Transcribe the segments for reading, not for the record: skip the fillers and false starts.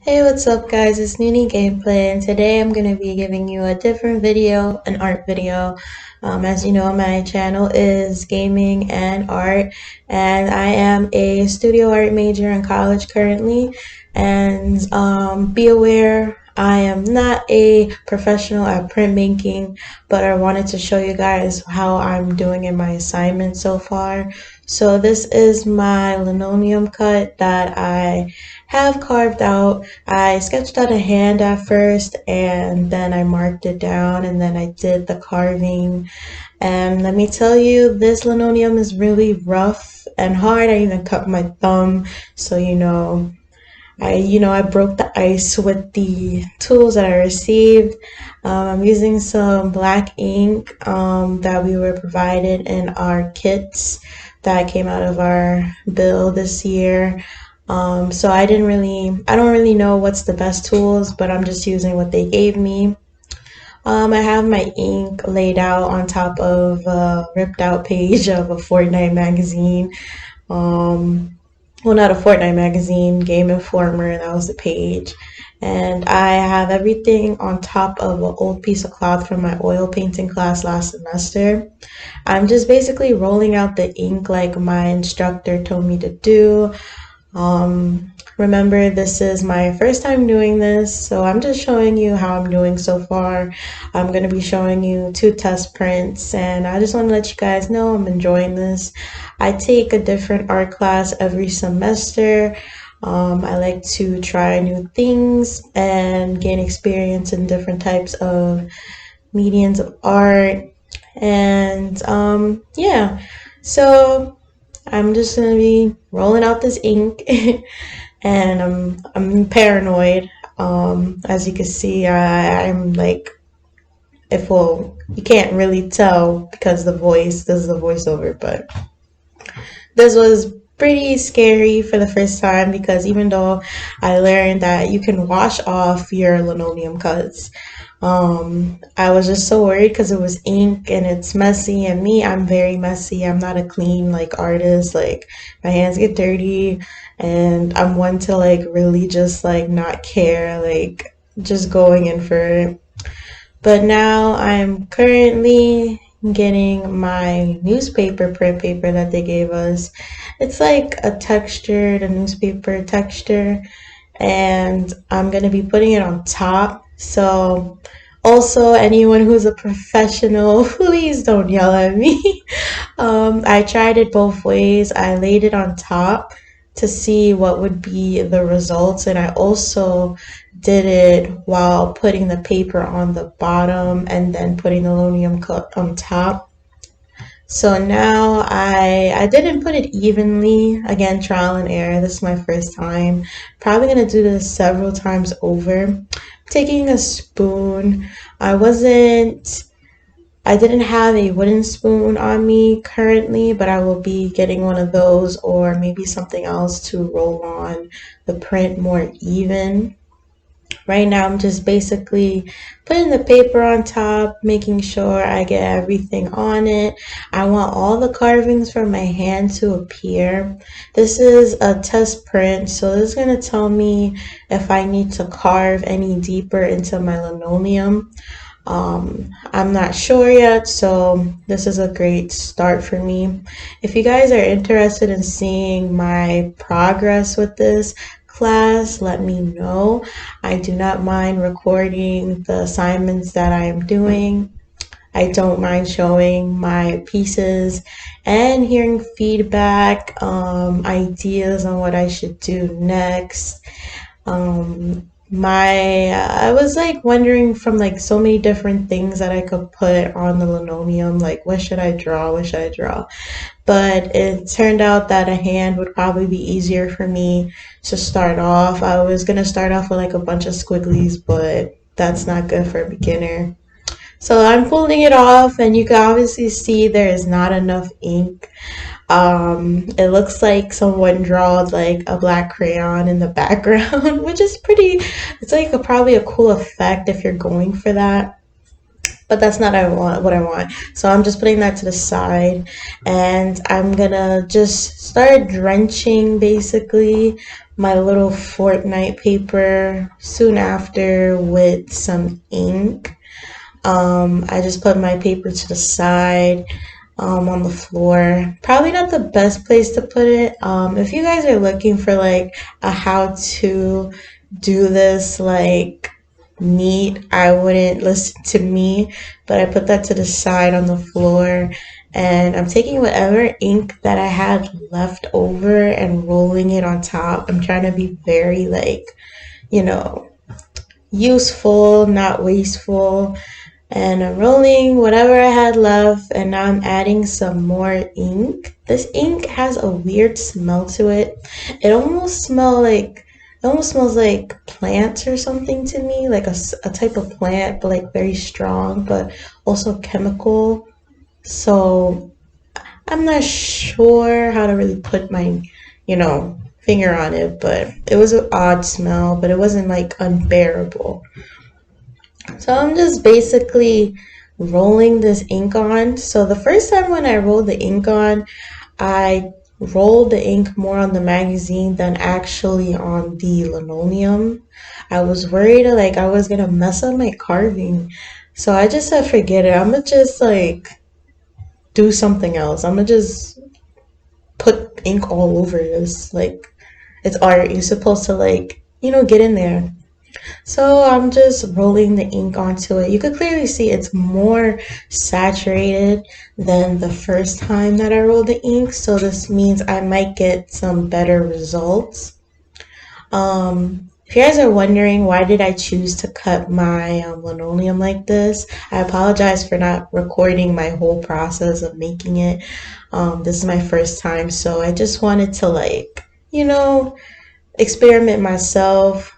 Hey, what's up guys? It's Noony Gameplay and today I'm going to be giving you a different video, an art video. As you know, my channel is gaming and art, and I am a studio art major in college currently. And be aware, I am not a professional at printmaking, but I wanted to show you guys how I'm doing in my assignment so far. So this is my linoleum cut that I have carved out. I sketched out a hand at first and then I marked it down and then I did the carving. And let me tell you, this linoleum is really rough and hard. I even cut my thumb. So, I broke the ice with the tools that I received. I'm using some black ink that we were provided in our kits that came out of our bill this year. So I don't really know what's the best tools, but I'm just using what they gave me. I have my ink laid out on top of a ripped out page of a Fortnite magazine. Well, not a Fortnite magazine, Game Informer, that was the page. And I have everything on top of an old piece of cloth from my oil painting class last semester. I'm just basically rolling out the ink like my instructor told me to do. Remember, this is my first time doing this, so I'm just showing you how I'm doing so far. I'm going to be showing you 2 test prints, and I just want to let you guys know I'm enjoying this. I take a different art class every semester. I like to try new things and gain experience in different types of mediums of art. And yeah, so I'm just gonna be rolling out this ink and I'm paranoid. As you can see, I'm like, if well, you can't really tell because this is the voiceover, but this was pretty scary for the first time because even though I learned that you can wash off your linoleum cuts, I was just so worried because it was ink and it's messy, and me, I'm very messy. I'm not a clean like artist. Like my hands get dirty and I'm one to like really just like not care, like just going in for it. But now I'm currently getting my newspaper print paper that they gave us. It's like a newspaper texture, and I'm gonna be putting it on top. So also anyone who's a professional, please don't yell at me. I tried it both ways. I laid it on top to see what would be the results, and I also did it while putting the paper on the bottom and then putting the linoleum cut on top. So now I didn't put it evenly. Again, trial and error. This is my first time. Probably gonna do this several times over. Taking a spoon. I didn't have a wooden spoon on me currently, but I will be getting one of those or maybe something else to roll on the print more even. Right now, I'm just basically putting the paper on top, making sure I get everything on it. I want all the carvings from my hand to appear. This is a test print, so this is going to tell me if I need to carve any deeper into my linoleum. I'm not sure yet, so this is a great start for me. If you guys are interested in seeing my progress with this class, let me know. I do not mind recording the assignments that I am doing. I don't mind showing my pieces and hearing feedback, ideas on what I should do next. I was like wondering from like so many different things that I could put on the linoleum, like what should I draw, what should I draw? But it turned out that a hand would probably be easier for me to start off. I was gonna start off with like a bunch of squigglies, but that's not good for a beginner. So I'm pulling it off, and you can obviously see there is not enough ink. It looks like someone drawed like a black crayon in the background, which is pretty, it's like probably a cool effect if you're going for that. But that's not what I want. So I'm just putting that to the side, and I'm gonna just start drenching basically my little Fortnite paper soon after with some ink. I just put my paper to the side on the floor. Probably not the best place to put it. If you guys are looking for like a how to do this like neat, I wouldn't listen to me, but I put that to the side on the floor. And I'm taking whatever ink that I had left over and rolling it on top. I'm trying to be very like, you know, useful, not wasteful. And I'm rolling whatever I had left, and now I'm adding some more ink. This ink has a weird smell to it. It almost smells like plants or something to me, like a type of plant, but like very strong, but also chemical. So I'm not sure how to really put my, finger on it, but it was an odd smell, but it wasn't like unbearable. So I'm just basically rolling this ink on. So the first time when I rolled the ink on, I rolled the ink more on the magazine than actually on the linoleum. I was worried like I was gonna mess up my carving. So I just said forget it. I'm gonna just like do something else. I'm gonna just put ink all over this. Like it's art. You're supposed to like, get in there. So I'm just rolling the ink onto it. You could clearly see it's more saturated than the first time that I rolled the ink. So this means I might get some better results. If you guys are wondering why did I choose to cut my linoleum like this, I apologize for not recording my whole process of making it. This is my first time, so I just wanted to like, experiment myself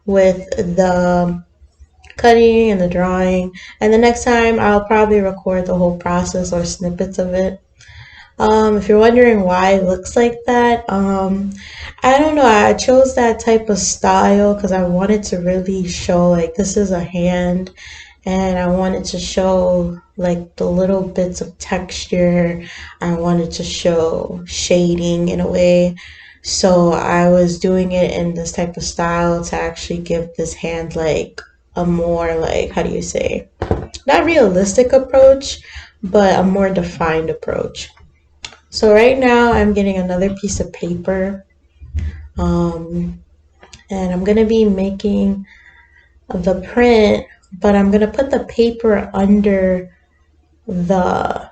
with the cutting and the drawing. And the next time I'll probably record the whole process or snippets of it. If you're wondering why it looks like that, I don't know. I chose that type of style because I wanted to really show like this is a hand, and I wanted to show like the little bits of texture. I wanted to show shading in a way. So I was doing it in this type of style to actually give this hand like a more like, how do you say, not realistic approach, but a more defined approach. So right now I'm getting another piece of paper, um, and I'm gonna be making the print, but I'm gonna put the paper under the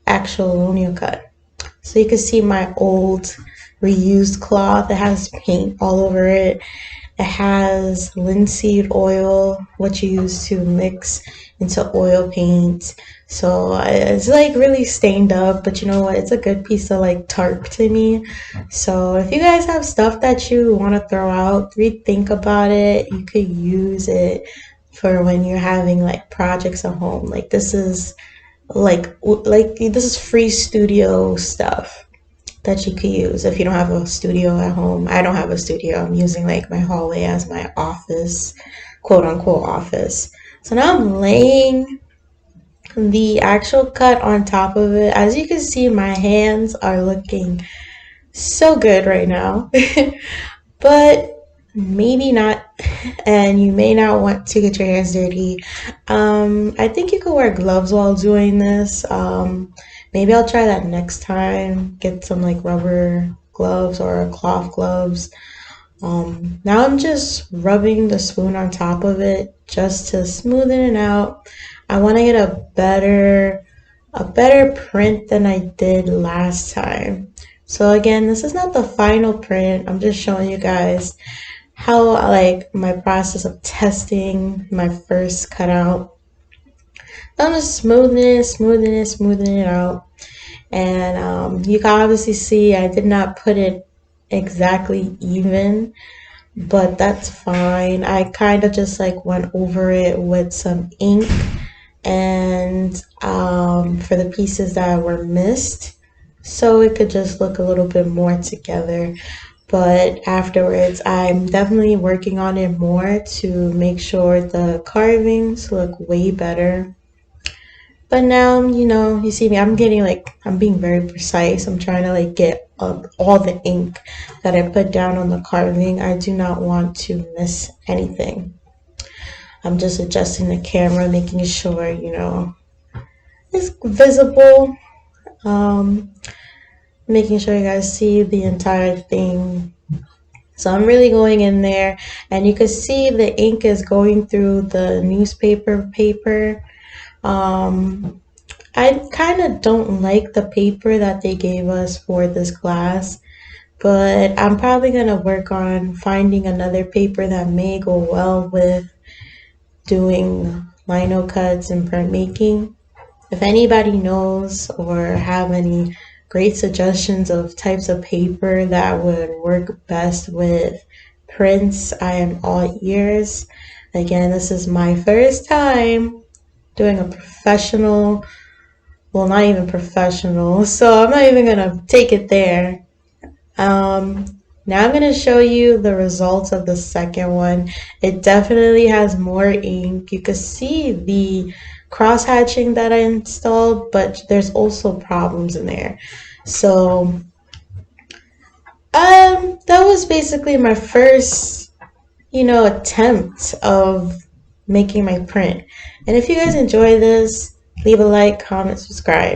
actual Linocut. So you can see my old reused cloth. It has paint all over it. It has linseed oil, what you use to mix into oil paint. So it's like really stained up, but you know what? It's a good piece of like tarp to me. So if you guys have stuff that you want to throw out, rethink about it. You could use it for when you're having like projects at home. Like this is like this is free studio stuff that you could use if you don't have a studio at home. I don't have a studio. I'm using like my hallway as my office, quote unquote office. So now I'm laying the actual cut on top of it. As you can see, my hands are looking so good right now, but maybe not, and you may not want to get your hands dirty. I think you could wear gloves while doing this. Maybe I'll try that next time. Get some like rubber gloves or cloth gloves. Now I'm just rubbing the spoon on top of it just to smoothen it out. I want to get a better print than I did last time. So again, this is not the final print. I'm just showing you guys how like my process of testing my first cutout. I'm just smoothing it out. And you can obviously see I did not put it exactly even, but that's fine. I kind of just like went over it with some ink and for the pieces that were missed, so it could just look a little bit more together. But afterwards, I'm definitely working on it more to make sure the carvings look way better. But now, you see me, I'm being very precise. I'm trying to like get all the ink that I put down on the carving. I do not want to miss anything. I'm just adjusting the camera, making sure, it's visible. Um, Making sure you guys see the entire thing. So I'm really going in there, and you can see the ink is going through the newspaper paper. Um, I kind of don't like the paper that they gave us for this class, but I'm probably going to work on finding another paper that may go well with doing lino cuts and printmaking. If anybody knows or have any great suggestions of types of paper that would work best with prints, I am all ears. Again, this is my first time doing a professional, well, not even professional, so I'm not even gonna take it there. Um, Now I'm going to show you the results of the second one. It definitely has more ink. You can see the cross hatching that I installed, but there's also problems in there. So, that was basically my first, attempt of making my print. And if you guys enjoy this, leave a like, comment, subscribe.